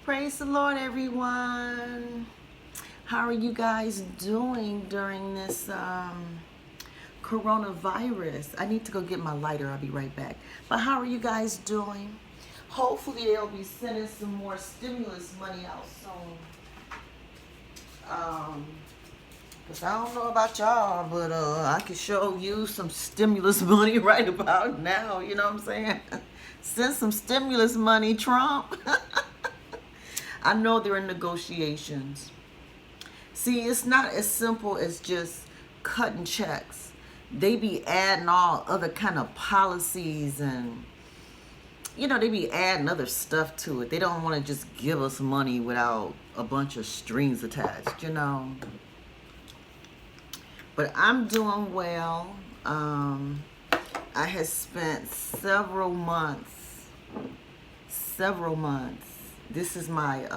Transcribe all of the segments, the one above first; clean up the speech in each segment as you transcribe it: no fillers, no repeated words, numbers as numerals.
Praise the Lord, everyone. How are you guys doing during this coronavirus? I need to go get my lighter. I'll be right back. But how are you guys doing? Hopefully they'll be sending some more stimulus money out soon. Cause I don't know about y'all, but I can show you some stimulus money right about now. You know what I'm saying? Send some stimulus money, Trump. I know they're in negotiations. See, it's not as simple as just cutting checks. They be adding all other kind of policies and they be adding other stuff to it. They don't want to just give us money without a bunch of strings attached. But I'm doing well. I have spent several months. This is my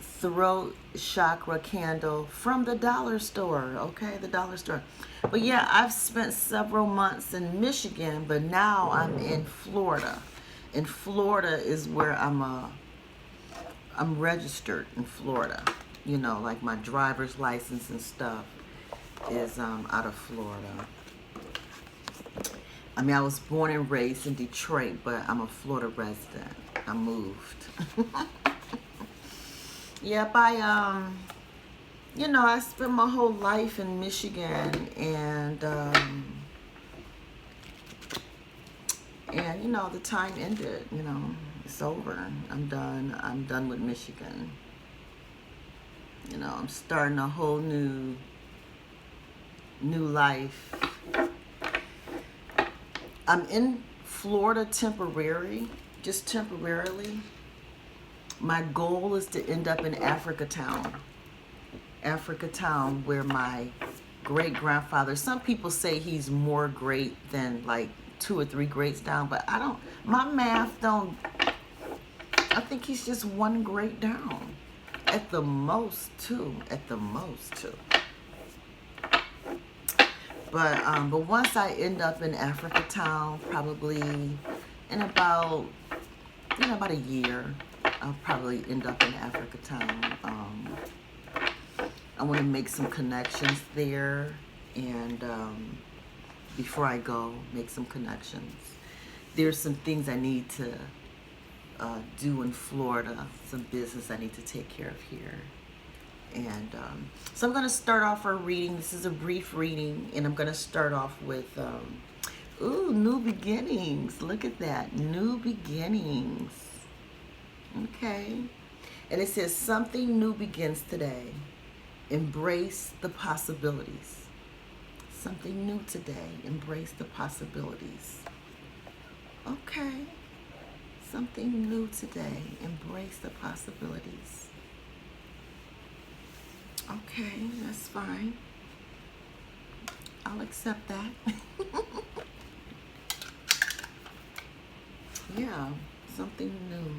throat chakra candle from the dollar store, okay? The dollar store. But yeah, I've spent several months in Michigan, but now I'm in Florida. And Florida is where I'm registered in Florida. Like my driver's license and stuff is out of Florida. I mean, I was born and raised in Detroit, but I'm a Florida resident. I moved. Yep, I spent my whole life in Michigan, and the time ended. It's over. I'm done. I'm done with Michigan. I'm starting a whole new life. I'm in Florida just temporarily. My goal is to end up in Africatown, where my great-grandfather, some people say he's more great than like 2 or 3 greats down, but my math don't, I think he's just 1 great down. At the most 2. But once I end up in Africatown, probably in about a year, I'll probably end up in Africatown. I want to make some connections there, and before I go, make some connections. There's some things I need to do in Florida, some business I need to take care of here. And so I'm going to start off our reading. This is a brief reading, and I'm going to start off with, new beginnings. Look at that, new beginnings. Okay. And it says, something new begins today. Embrace the possibilities. Something new today. Embrace the possibilities. Okay. Something new today. Embrace the possibilities. Okay, that's fine. I'll accept that. Yeah, something new.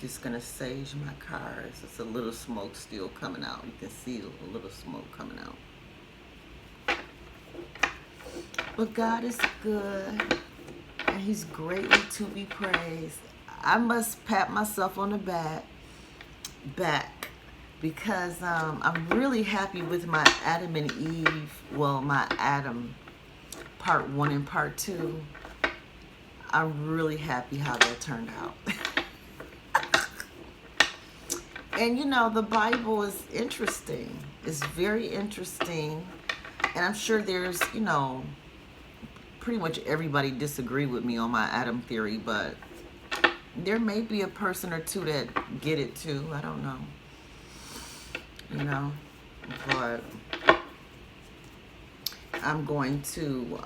Just gonna sage my cars. It's a little smoke still coming out. You can see a little smoke coming out. But God is good, and He's greatly to be praised. I must pat myself on the back because I'm really happy with my Adam and Eve. Well, my Adam part 1 and part 2. I'm really happy how that turned out. And the Bible is interesting. It's very interesting. And I'm sure there's, pretty much everybody disagree with me on my Adam theory, but there may be a person or two that get it too. I don't know. But I'm going to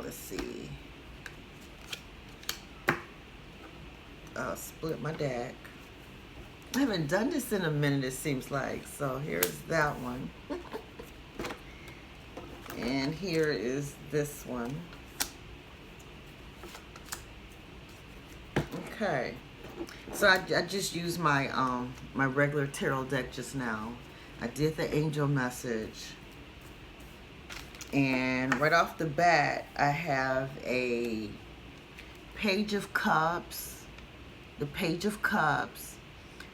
let's see. Split my deck. I haven't done this in a minute, it seems like. So here's that one. And here is this one. Okay. So I just used my regular tarot deck just now. I did the angel message, and right off the bat I have a Page of Cups. The Page of Cups,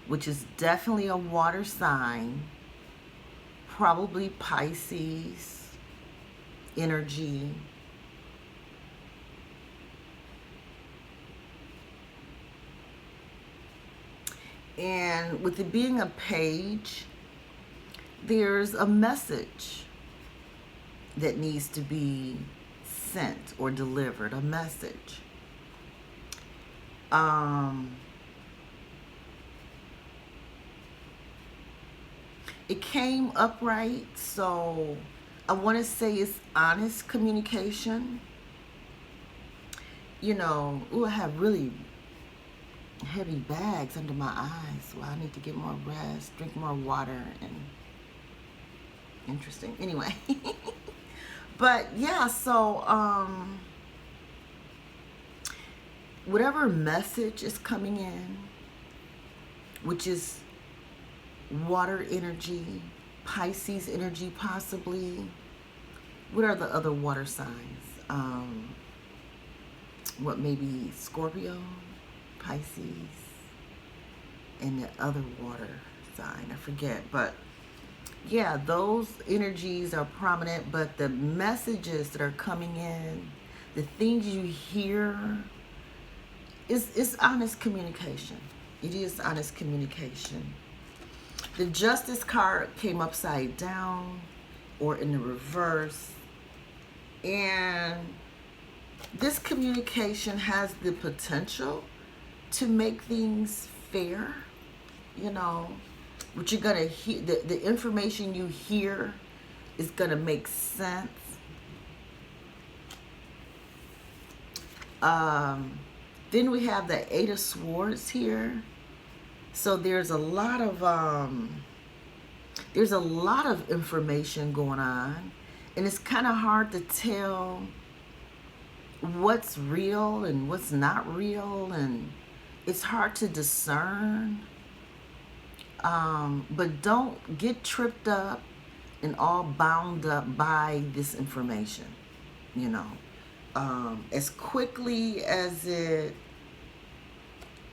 which is definitely a water sign, probably Pisces energy. And with it being a page, there's a message that needs to be sent or delivered, a message. It came upright, so I want to say it's honest communication. You know, ooh, I have really heavy bags under my eyes. Well, I need to get more rest, drink more water, and interesting. Anyway, but yeah, so whatever message is coming in, which is water energy, Pisces energy possibly. What are the other water signs? What maybe Scorpio, Pisces, and the other water sign, I forget. But yeah, those energies are prominent, but the messages that are coming in, the things you hear, is honest communication. It is honest communication. The Justice card came upside down or in the reverse. And this communication has the potential to make things fair. You know, what you're going to hear, the information you hear is going to make sense. Then we have the Eight of Swords here. So there's a lot of information going on, and it's kind of hard to tell what's real and what's not real, and it's hard to discern. But don't get tripped up and all bound up by this information. You know, as quickly as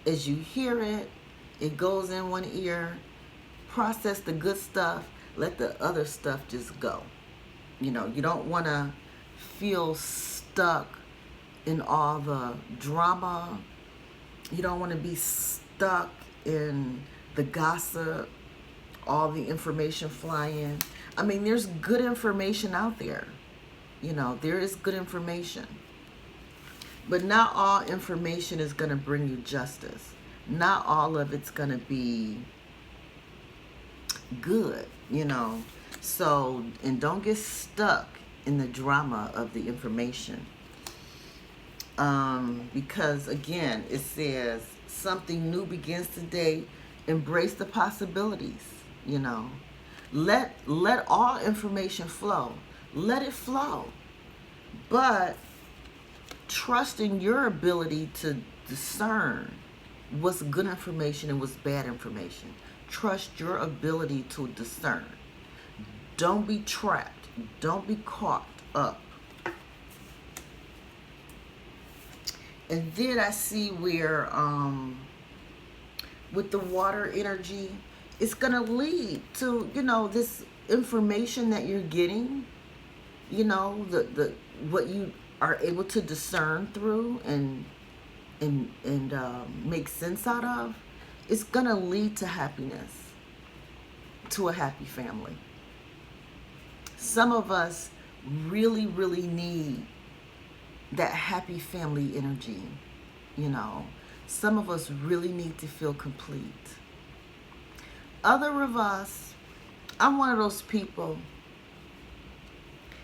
you hear it, it goes in one ear. Process the good stuff. Let the other stuff just go. You know, you don't want to feel stuck in all the drama. You don't want to be stuck in the gossip, all the information flying. I mean, there's good information out there. You know, there is good information. But not all information is going to bring you justice. Not all of it's going to be good, you know. So, and don't get stuck in the drama of the information. Because, again, it says something new begins today. Embrace the possibilities, you know. Let all information flow. Let it flow. But trust in your ability to discern what's good information and what's bad information. Trust your ability to discern. Don't be trapped. Don't be caught up. And then I see where with the water energy, it's going to lead to, you know, this information that you're getting, you know, the what you are able to discern through and make sense out of, it's going to lead to happiness, to a happy family. Some of us really, really need that happy family energy, you know. Some of us really need to feel complete. Other of us, I'm one of those people,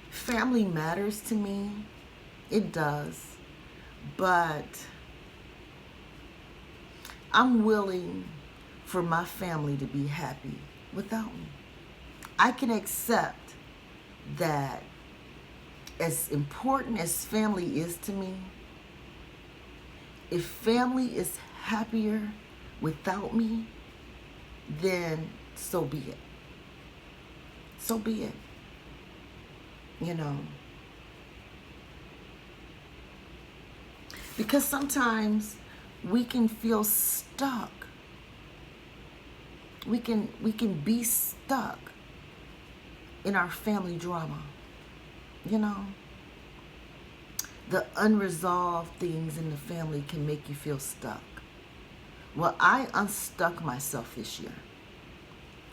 family matters to me. It does. But I'm willing for my family to be happy without me. I can accept that as important as family is to me, if family is happier without me, then so be it. So be it. You know. Because sometimes we can feel stuck. We can be stuck in our family drama. You know. The unresolved things in the family can make you feel stuck. Well, I unstuck myself this year.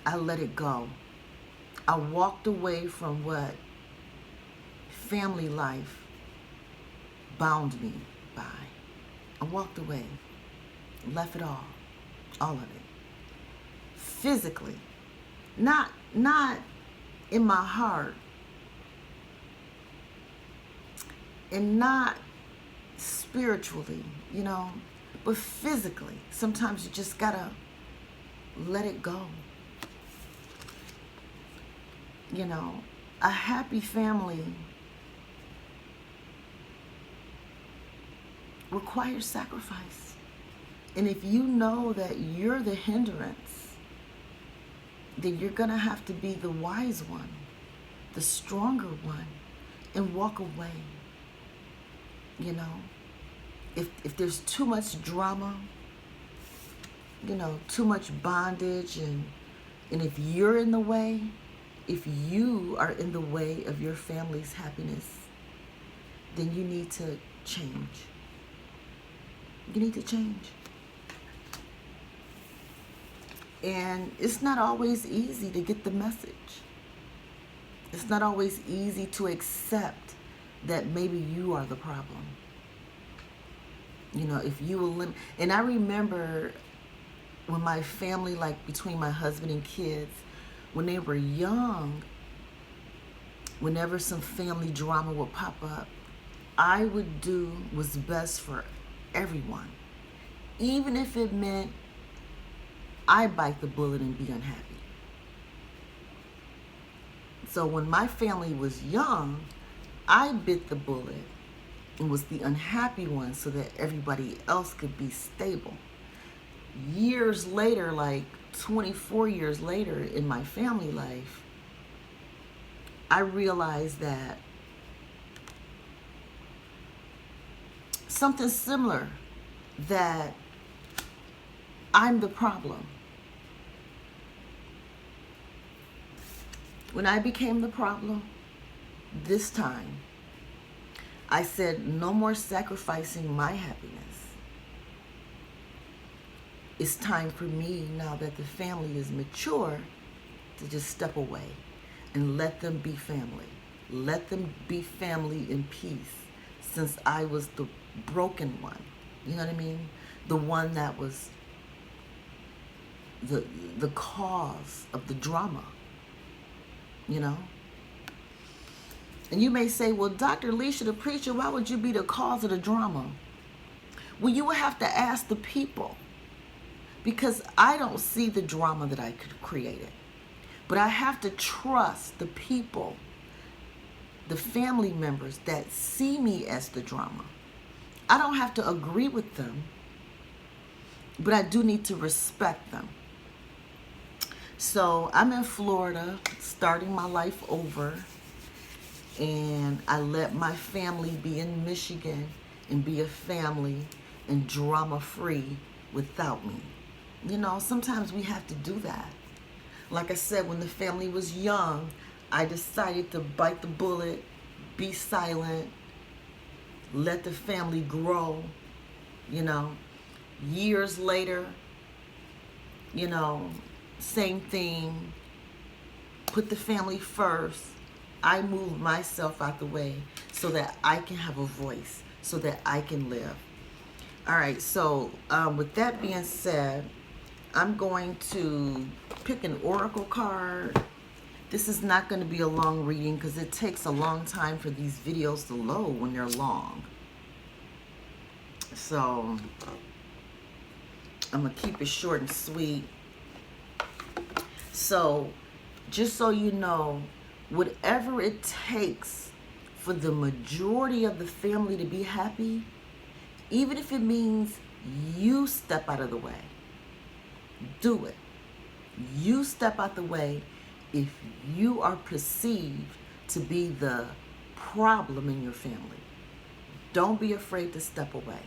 I let it go. I walked away from what family life bound me by. I walked away, left it all of it. Physically, not in my heart, and not spiritually, you know, but physically. Sometimes you just gotta let it go. You know, a happy family requires sacrifice. And if you know that you're the hindrance, then you're gonna have to be the wise one, the stronger one, and walk away. You know, if there's too much drama, you know, too much bondage, and if you're in the way, if you are in the way of your family's happiness, then you need to change. You need to change. And it's not always easy to get the message. It's not always easy to accept that maybe you are the problem. You know, if you will and I remember when my family, like between my husband and kids, when they were young, whenever some family drama would pop up, I would do what's best for everyone. Even if it meant I bite the bullet and be unhappy. So when my family was young, I bit the bullet and was the unhappy one so that everybody else could be stable. Years later, like 24 years later in my family life, I realized that something similar, that I'm the problem. When I became the problem, this time, I said, no more sacrificing my happiness. It's time for me, now that the family is mature, to just step away and let them be family. Let them be family in peace, since I was the broken one. You know what I mean? The one that was the cause of the drama. You know? And you may say, well, Dr. Alicia, the preacher, why would you be the cause of the drama? Well, you would have to ask the people, because I don't see the drama that I could create it. But I have to trust the people, the family members that see me as the drama. I don't have to agree with them, but I do need to respect them. So I'm in Florida, starting my life over. And I let my family be in Michigan and be a family and drama-free without me. You know, sometimes we have to do that. Like I said, when the family was young, I decided to bite the bullet, be silent, let the family grow. You know, years later, you know, same thing, put the family first. I moved myself out the way so that I can have a voice, so that I can live. All right, so with that being said, I'm going to pick an oracle card. This is not going to be a long reading because it takes a long time for these videos to load when they're long. So I'm going to keep it short and sweet. So just so you know, whatever it takes for the majority of the family to be happy, even if it means you step out of the way, Do it. You step out the way if you are perceived to be the problem in your family. Don't be afraid to step away.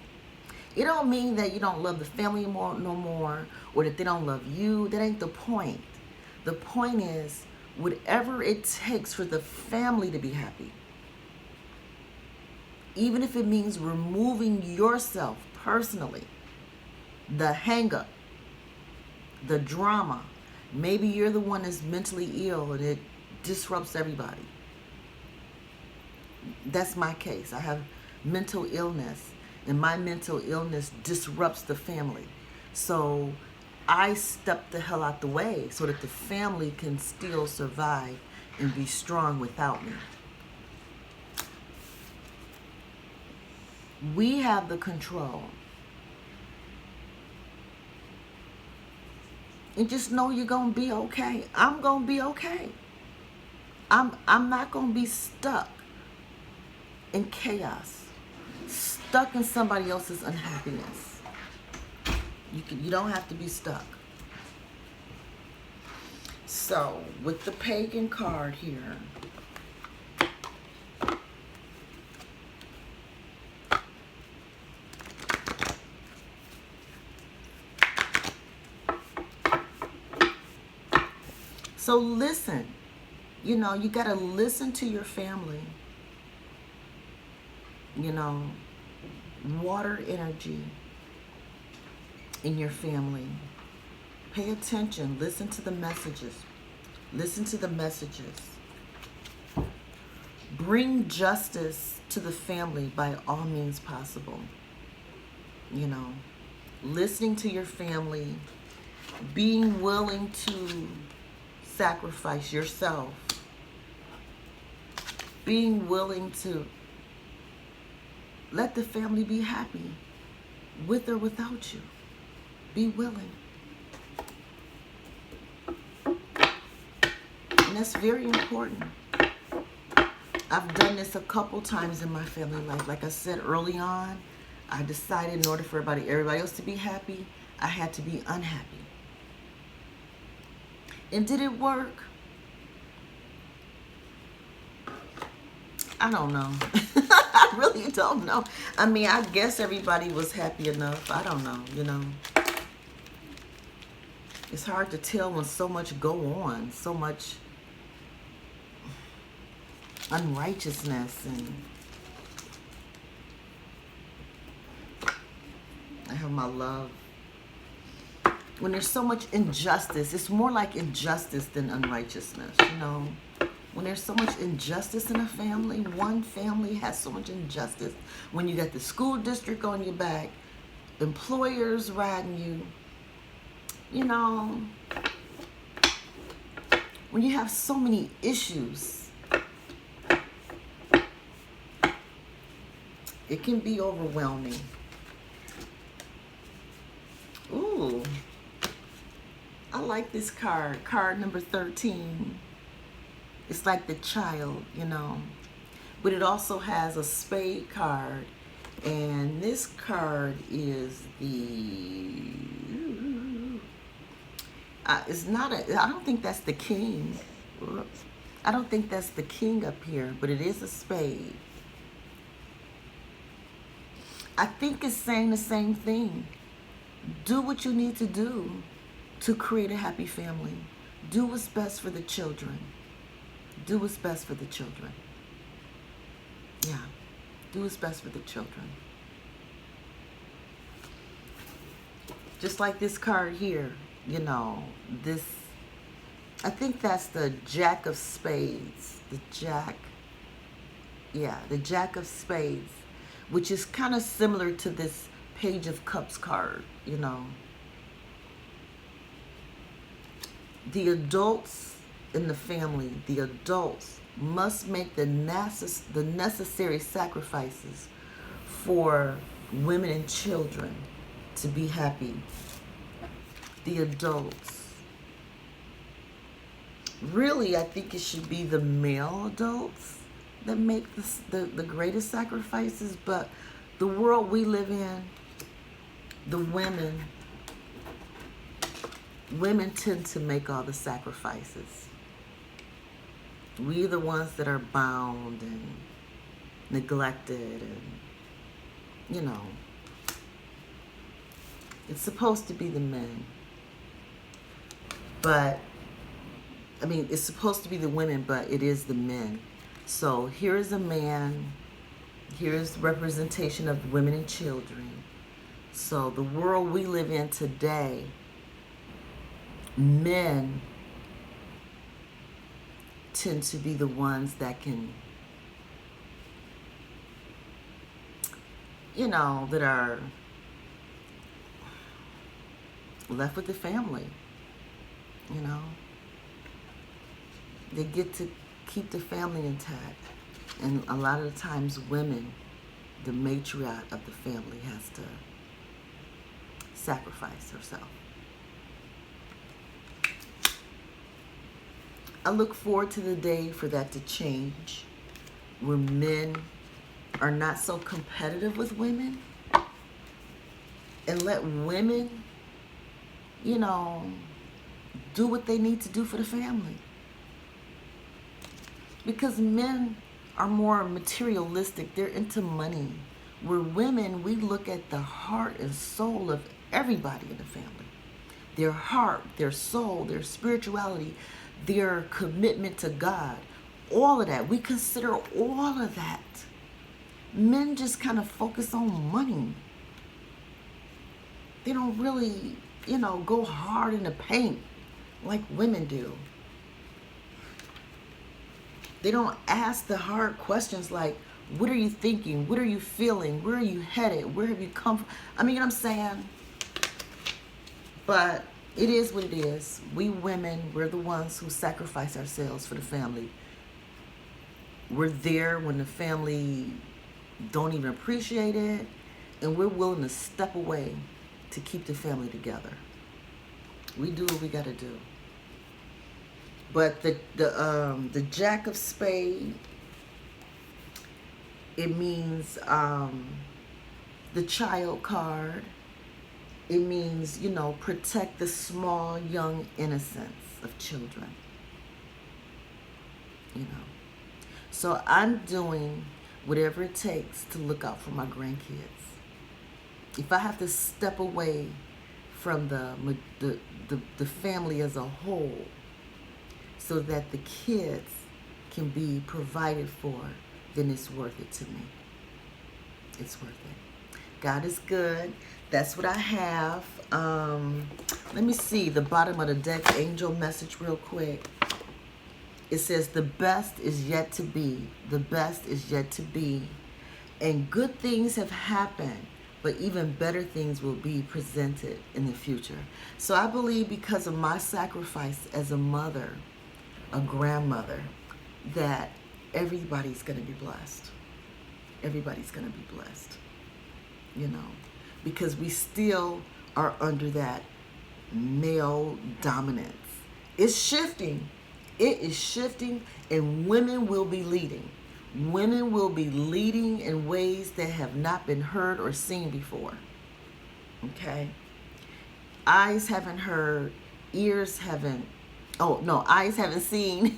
It don't mean that you don't love the family no more, or that they don't love you. That ain't the point. The point is, whatever it takes for the family to be happy, even if it means removing yourself personally, the hang up, the drama. Maybe you're the one that's mentally ill and it disrupts everybody. That's my case. I have mental illness, and my mental illness disrupts the family. So I step the hell out the way so that the family can still survive and be strong without me. We have the control. And just know you're going to be okay. I'm going to be okay. I'm not going to be stuck in chaos, stuck in somebody else's unhappiness. You don't have to be stuck. So, with the pagan card here, so listen. You know, you got to listen to your family. You know, water energy in your family. Pay attention. Listen to the messages. Listen to the messages. Bring justice to the family by all means possible. You know, listening to your family, being willing to sacrifice yourself, being willing to let the family be happy with or without you. Be willing. And that's very important. I've done this a couple times in my family life. Like I said early on, I decided in order for everybody else to be happy, I had to be unhappy. And did it work? I don't know. I really don't know. I mean, I guess everybody was happy enough. I don't know, you know. It's hard to tell when so much go on, so much unrighteousness, and I have my love. When there's so much injustice, it's more like injustice than unrighteousness, you know. When there's so much injustice in a family, one family has so much injustice. When you got the school district on your back, employers riding you, you know, when you have so many issues, it can be overwhelming. Ooh, I like this card, card number 13. It's like the child, you know, but it also has a spade card, and this card is the, it's not a, I don't think that's the king. I don't think that's the king up here, but it is a spade. I think it's saying the same thing. Do what you need to do to create a happy family. Do what's best for the children. Do what's best for the children. Yeah. Do what's best for the children. Just like this card here, you know, this, I think that's the Jack of Spades. The Jack, yeah, the Jack of Spades, which is kind of similar to this Page of Cups card, you know. The adults in the family, the adults must make the necessary sacrifices for women and children to be happy. The adults. Really, I think it should be the male adults that make the greatest sacrifices, but the world we live in, the women women tend to make all the sacrifices. We're the ones that are bound and neglected, and you know, it's supposed to be the men. But, I mean, it's supposed to be the women, but it is the men. So here's a man, here's representation of women and children. So the world we live in today, men tend to be the ones that can, you know, that are left with the family, you know. They get to keep the family intact. And a lot of the times women, the matriarch of the family, has to sacrifice herself. I look forward to the day for that to change, where men are not so competitive with women, and let women, you know, do what they need to do for the family. Because men are more materialistic. They're into money. Where women, we look at the heart and soul of everybody in the family. Their heart, their soul, their spirituality, their commitment to God. All of that. We consider all of that. Men just kind of focus on money. They don't really, you know, go hard in the paint like women do. They don't ask the hard questions like, what are you thinking? What are you feeling? Where are you headed? Where have you come from? I mean, you know what I'm saying? But it is what it is. We women, we're the ones who sacrifice ourselves for the family. We're there when the family don't even appreciate it, and we're willing to step away to keep the family together. We do what we got to do. But the Jack of Spades, it means the child card. It means, you know, protect the small, young innocence of children. You know. So I'm doing whatever it takes to look out for my grandkids. If I have to step away from the family as a whole, so that the kids can be provided for, then it's worth it to me. It's worth it. God is good. That's what I have. Let me see the bottom of the deck angel message real quick. It says, the best is yet to be. The best is yet to be. And good things have happened, but even better things will be presented in the future. So I believe because of my sacrifice as a mother, a grandmother, that everybody's going to be blessed. Everybody's going to be blessed, you know, because we still are under that male dominance. It's shifting. It is shifting, and women will be leading. Women will be leading in ways that have not been heard or seen before. Okay? Eyes haven't heard, ears haven't, eyes haven't seen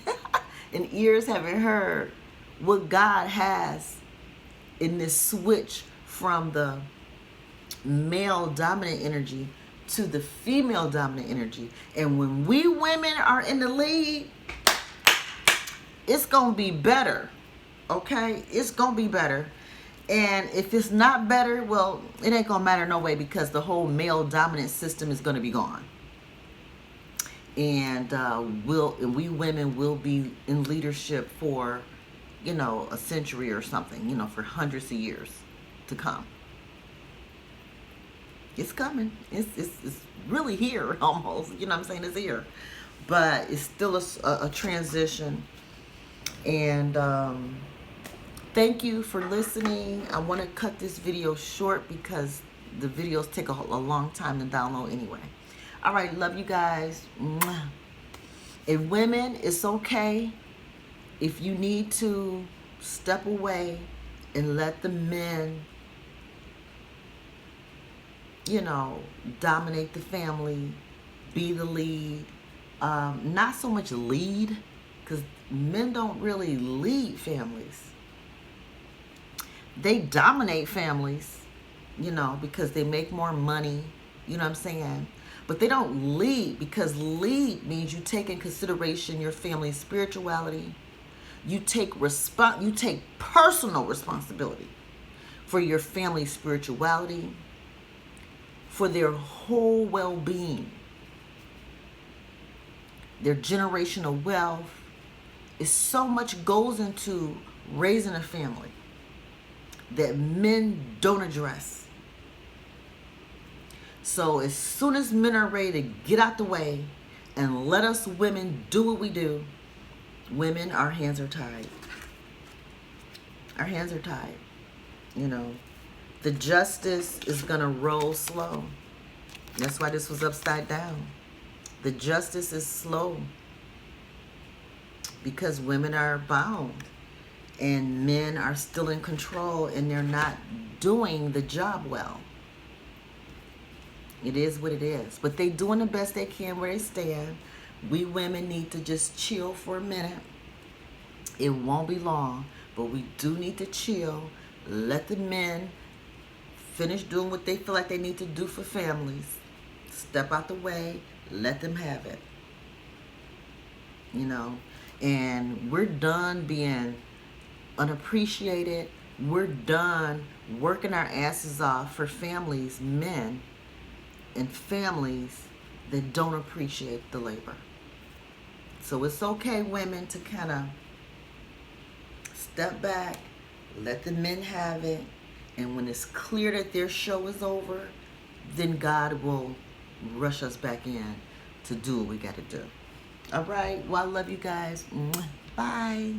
and ears haven't heard what God has in this switch from the male dominant energy to the female dominant energy. And when we women are in the lead, it's going to be better. Okay? It's going to be better. And if it's not better, well, it ain't going to matter no way, because the whole male dominant system is going to be gone. And we women will be in leadership for, you know, a century or something, you know, for hundreds of years to come. It's coming. It's really here almost. You know what I'm saying? It's here. But it's still a transition. And thank you for listening. I want to cut this video short because the videos take a long time to download anyway. All right, love you guys. And women, it's okay if you need to step away and let the men, you know, dominate the family. be the lead. Not so much lead, because men don't really lead families. They dominate families, because they make more money, you know what I'm saying? But they don't lead, because lead means you take in consideration your family's spirituality. You take personal responsibility for your family's spirituality, for their whole well-being, their generational wealth. Is so much goes into raising a family that men don't address. So as soon as men are ready to get out the way and let us women do what we do, women, our hands are tied. Our hands are tied. The justice is going to roll slow. That's why this was upside down. The justice is slow because women are bound and men are still in control and they're not doing the job well. It is what it is. But they're doing the best they can where they stand. We women need to just chill for a minute. It won't be long, but we do need to chill. Let the men finish doing what they feel like they need to do for families. Step out the way. Let them have it. And we're done being unappreciated. We're done working our asses off for families, men, and families that don't appreciate the labor. So it's okay, women, to kind of step back, let the men have it, and when it's clear that their show is over, then God will rush us back in to do what we got to do. All right. Well, I love you guys. Bye.